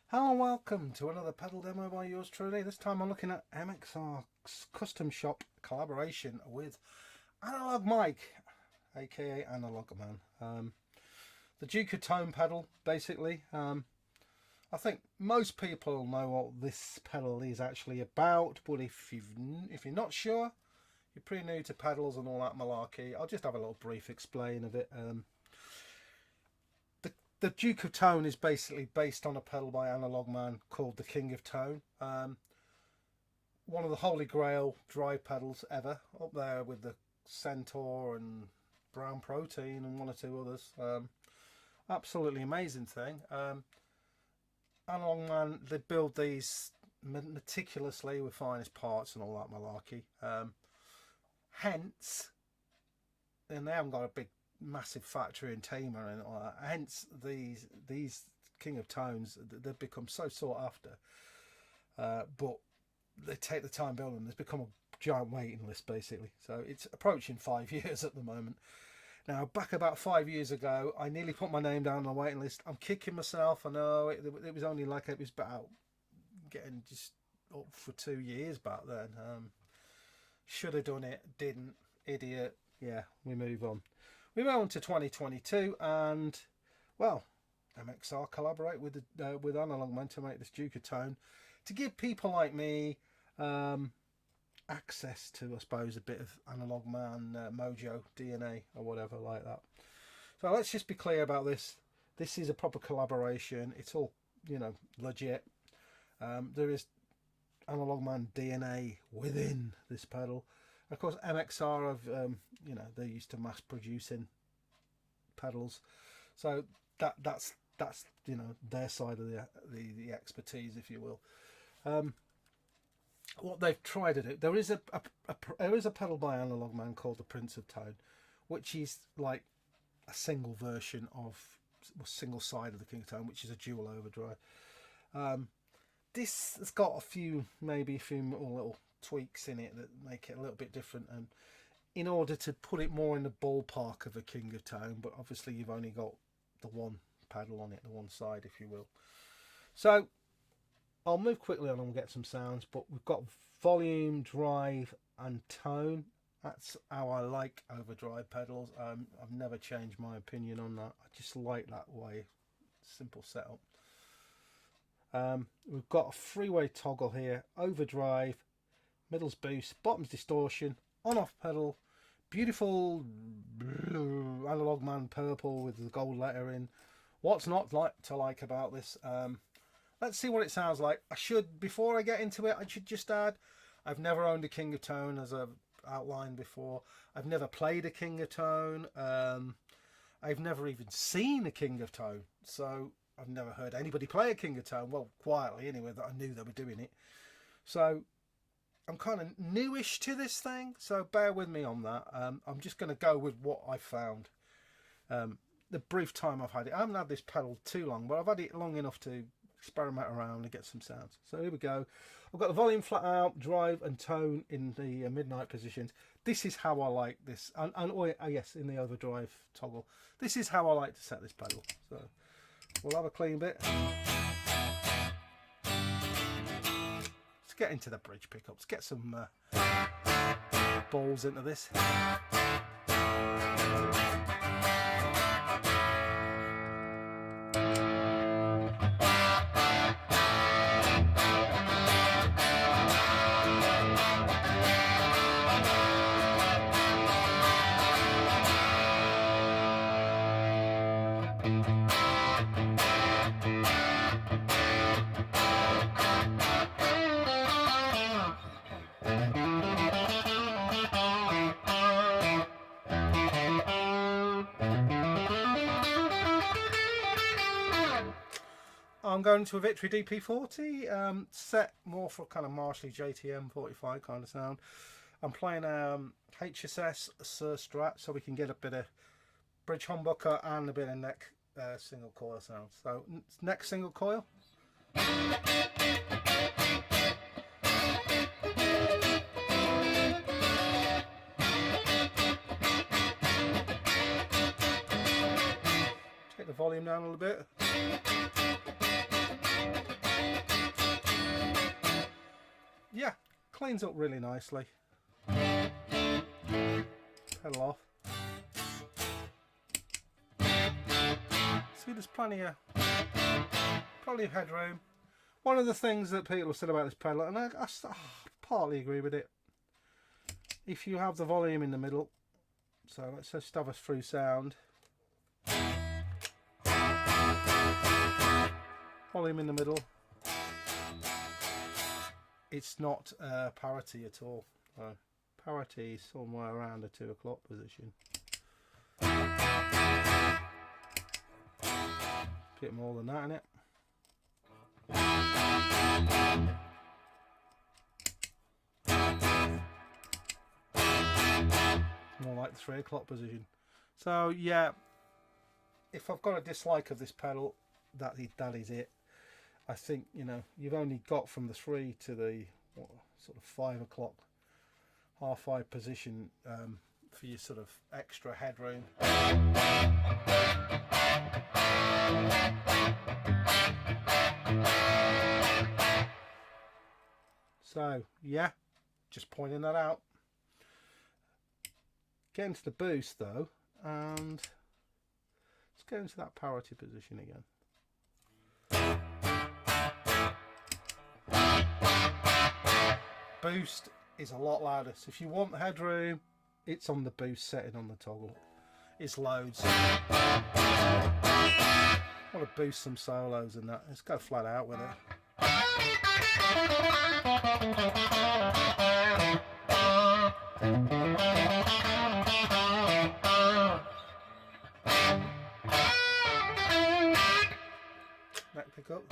Hello and welcome to another pedal demo by yours truly. This time I'm looking at MXR's custom shop collaboration with Analog Mike, aka Analog Man. The Duke of Tone pedal, basically. I think most people know what this pedal is actually about, but if you're not sure, you're pretty new to pedals and all that malarkey, I'll just have a little brief explain of it. The Duke of Tone is basically based on a pedal by Analog Man called the King of Tone. One of the holy grail drive pedals ever, up there with the Centaur and Brown Protein and one or two others. Absolutely amazing thing. Analog Man, they build these meticulously with finest parts and all that malarkey. Hence, and they haven't got a big massive factory in Tamer and all that. Hence these King of Tones, they've become so sought after, but they take the time building them. There's become a giant waiting list basically, so it's approaching 5 years at the moment. Now, back about 5 years ago, I nearly put my name down on the waiting list. I'm kicking myself. I know it was only like it was about getting just up for 2 years back then. Should have done it, didn't. Idiot. Yeah, we move on. We went on to 2022, and well, MXR collaborate with Analog Man to make this Duke of Tone to give people like me access to, I suppose, a bit of Analog Man mojo, DNA, or whatever like that. So let's just be clear about this. This is a proper collaboration. It's all, you know, legit. There is Analog Man DNA within this pedal. Of course, MXR have, you know, they're used to mass producing pedals, so that's you know, their side of the expertise, if you will. What they've tried to do, there is a pedal by Analog Man called the Prince of Tone, which is like a single version of single side of the King of Tone, which is a dual overdrive. This has got a few little tweaks in it that make it a little bit different, and in order to put it more in the ballpark of a King of Tone, but obviously you've only got the one pedal on it, the one side, if you will. So I'll move quickly on and we'll get some sounds, but we've got volume, drive and tone. That's how I like overdrive pedals. I've never changed my opinion on that. I just like that way, simple setup. We've got a freeway toggle here, overdrive, middle's boost, bottom's distortion, on-off pedal, beautiful blue Analog Man purple with the gold lettering. What's not to like about this? Let's see what it sounds like. Before I get into it, I should just add, I've never owned a King of Tone, as I've outlined before. I've never played a King of Tone. I've never even seen a King of Tone, so I've never heard anybody play a King of Tone, well, quietly anyway, that I knew they were doing it. So I'm kind of newish to this thing, so bear with me on that. I'm just going to go with what I found. The brief time I've had it, I haven't had this pedal too long, but I've had it long enough to experiment around and get some sounds. So here we go. I've got the volume flat out, drive and tone in the midnight positions. This is how I like this, and yes, in the overdrive toggle. This is how I like to set this pedal. So we'll have a clean bit. Let's get into the bridge pickups, get some balls into this. I'm going to a Victory DP40, set more for kind of martially JTM 45 kind of sound. I'm playing HSS Suhr Strat, so we can get a bit of bridge humbucker and a bit of neck single coil sound. So neck single coil. Take the volume down a little bit. Cleans up really nicely. Pedal off. See, there's plenty of headroom. One of the things that people have said about this pedal, and I partly agree with it, if you have the volume in the middle, so let's just have a through sound. Volume in the middle. It's not parity at all. Parity is somewhere around the 2 o'clock position. Bit more than that, innit? More like the 3 o'clock position. So yeah, if I've got a dislike of this pedal, that is it. I think, you know, you've only got from the 3 to the sort of 5 o'clock, half 5 position for your sort of extra headroom. So yeah, just pointing that out. Get into the boost though, and let's go into that parity position again. Boost is a lot louder, so if you want headroom, it's on the boost setting on the toggle. It's loads. I want to boost some solos and that. Let's go flat out with it. Neck pickup.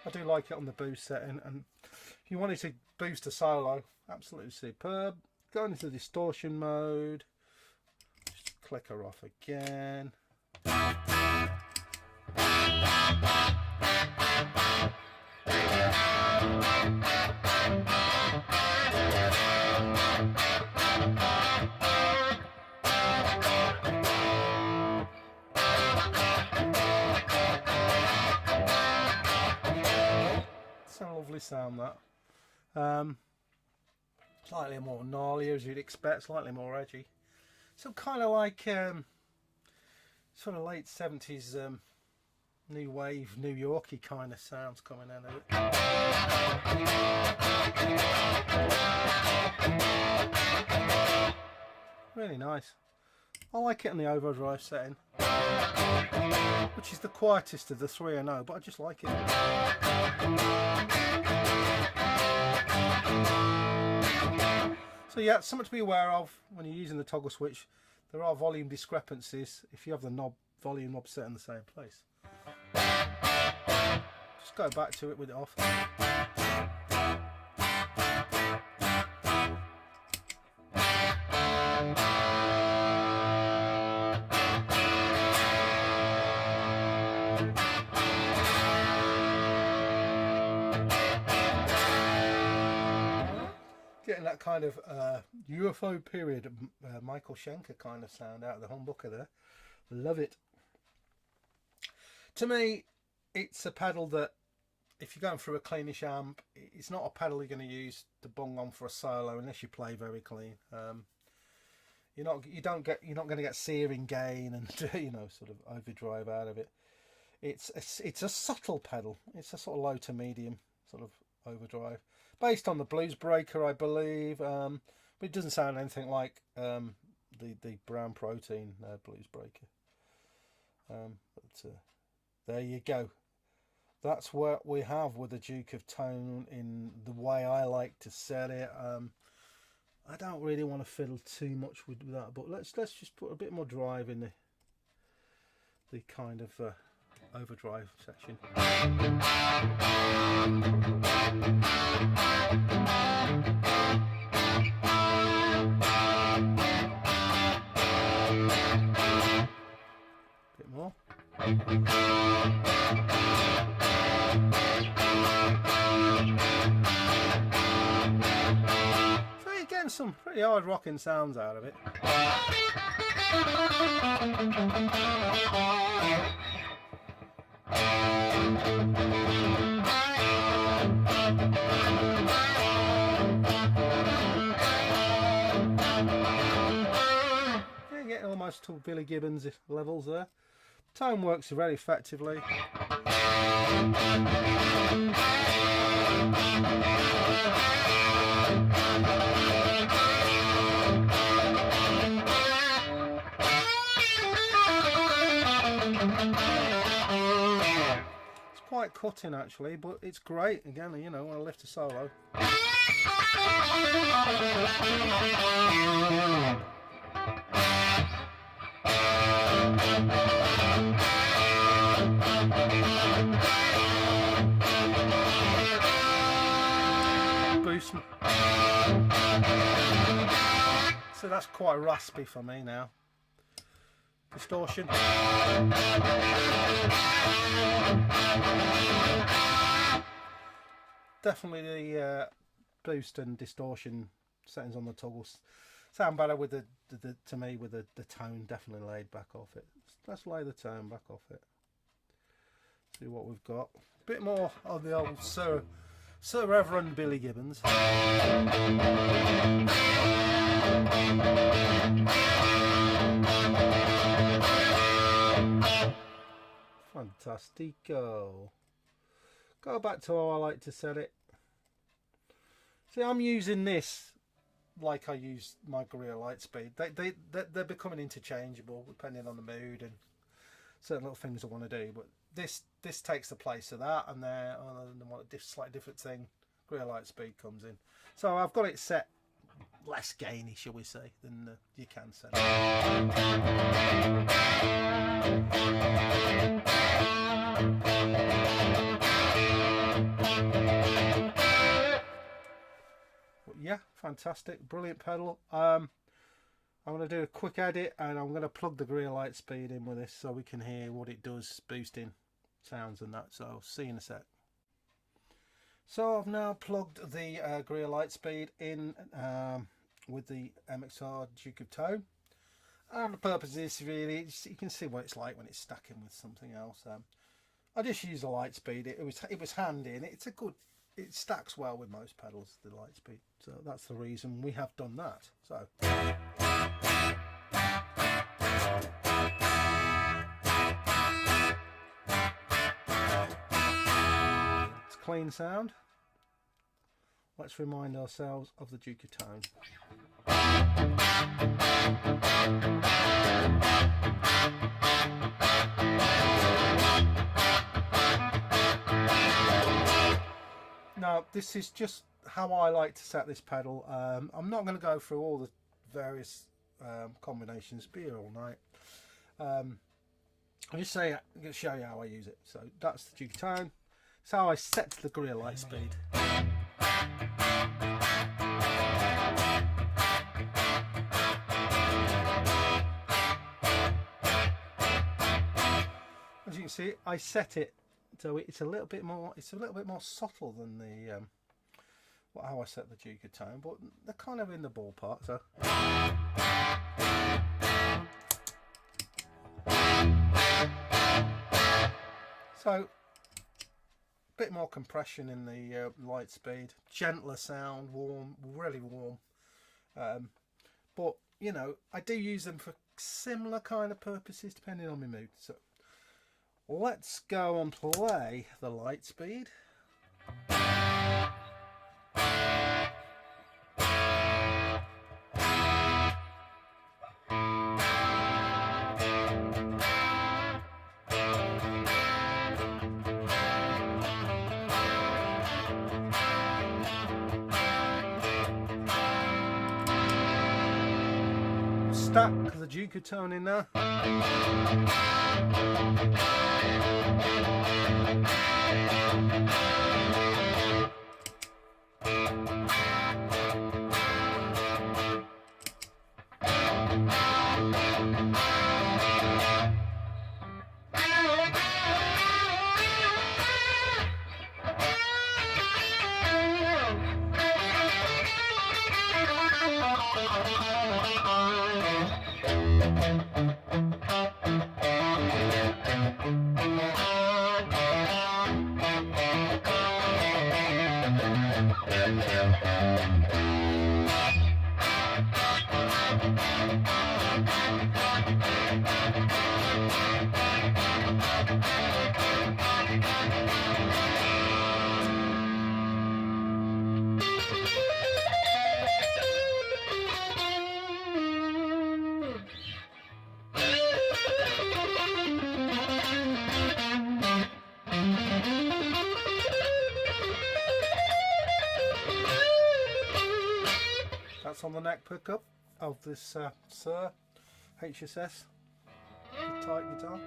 I do like it on the boost setting, and if you wanted to boost a solo, absolutely superb. Going into distortion mode, just click her off again. It's a lovely sound, that. Slightly more gnarly as you'd expect, slightly more edgy. So kind of like sort of late 70s new wave New Yorky kind of sounds coming out of it. Really nice. I like it in the overdrive setting, which is the quietest of the 3 I know, but I just like it. So yeah, something to be aware of when you're using the toggle switch. There are volume discrepancies if you have the volume knob set in the same place. Just go back to it with it off. Getting that kind of UFO period Michael Schenker kind of sound out of the humbucker there. Love it. To me, it's a pedal that if you're going through a cleanish amp, it's not a pedal you're going to use to bung on for a solo unless you play very clean. You're not going to get searing gain and you know, sort of overdrive out of it. It's a subtle pedal. It's a sort of low to medium sort of overdrive, based on the Blues Breaker, I believe, but it doesn't sound anything like the Brown Protein Blues Breaker. But there you go. That's what we have with the Duke of Tone in the way I like to set it. I don't really want to fiddle too much with that, but let's just put a bit more drive in the kind of overdrive section. Bit more. So you're getting some pretty hard rocking sounds out of it. Yeah, getting almost to Billy Gibbons levels there. Tone works very effectively. It's quite cutting actually, but it's great again, you know, when I lift a solo. Boost. So that's quite raspy for me now. Distortion. Definitely the boost and distortion settings on the toggles sound better with the to me with the tone definitely laid back off it. Let's lay the tone back off it. See what we've got. A bit more of the old Sir Reverend Billy Gibbons. Fantastico. Go back to how I like to set it. See, I'm using this like I use my Greer Lightspeed. They're becoming interchangeable depending on the mood and certain little things I want to do. But this takes the place of that, and then a slightly different thing, Greer Lightspeed comes in. So I've got it set less gainy, shall we say, than you can set it. Yeah, fantastic, brilliant pedal. I'm going to do a quick edit and I'm going to plug the Greer Lightspeed in with this so we can hear what it does, boosting sounds and that. So I'll see you in a sec. So I've now plugged the Greer Lightspeed in with the MXR Duke of Tone, and the purpose is really, you can see what it's like when it's stacking with something else. I just use the Lightspeed. It was handy, and it's a good. It stacks well with most pedals, the Lightspeed. So that's the reason we have done that. So. It's clean sound. Let's remind ourselves of the Duke of Tone. Now, this is just how I like to set this pedal. I'm not going to go through all the various combinations, be here all night. I'll just show you how I use it. So that's the Duke of Tone. That's how I set the Greer Lightspeed. As you can see, I set it so it's a little bit more subtle than the how I set the Duke of Tone, but they're kind of in the ballpark. So a bit more compression in the Lightspeed, gentler sound, warm, really warm. But you know, I do use them for similar kind of purposes depending on my mood. So let's go and play the Lightspeed. Stack the Duke of Tone in there. That's on the neck pickup of this Suhr HSS type guitar.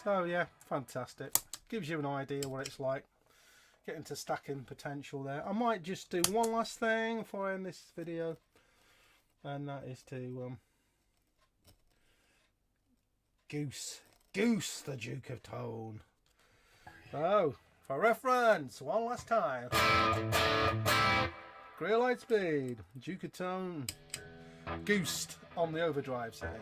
So yeah, fantastic. Gives you an idea what it's like. Getting to stacking potential there. I might just do one last thing before I end this video, and that is to goose the Duke of Tone. So for reference, one last time, Greer Lightspeed, Duke of Tone, goosed on the overdrive setting.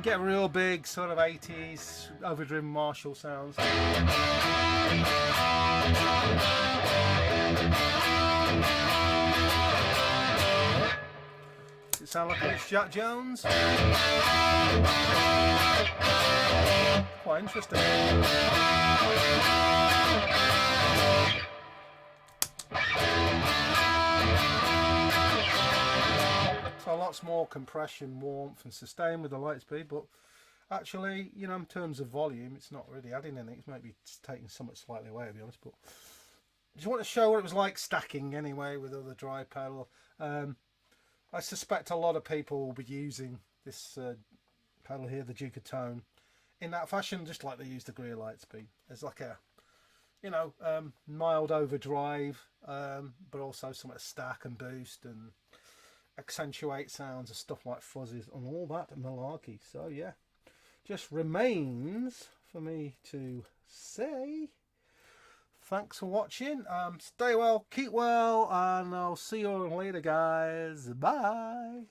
Get real big sort of 80s overdriven Marshall sounds. Does it sound like it's Jack Jones? Quite interesting. So lots more compression, warmth and sustain with the Lightspeed, but actually, you know, in terms of volume, it's not really adding anything. It's maybe taking somewhat slightly away, to be honest. But just want to show what it was like stacking anyway with other drive pedal. I suspect a lot of people will be using this pedal here, the Duke of Tone, in that fashion, just like they use the Greer Lightspeed. It's like a, you know, mild overdrive, but also some stack and boost and accentuate sounds and stuff like fuzzies and all that malarkey. So yeah, just remains for me to say thanks for watching. Stay well, keep well, and I'll see you later, guys. Bye.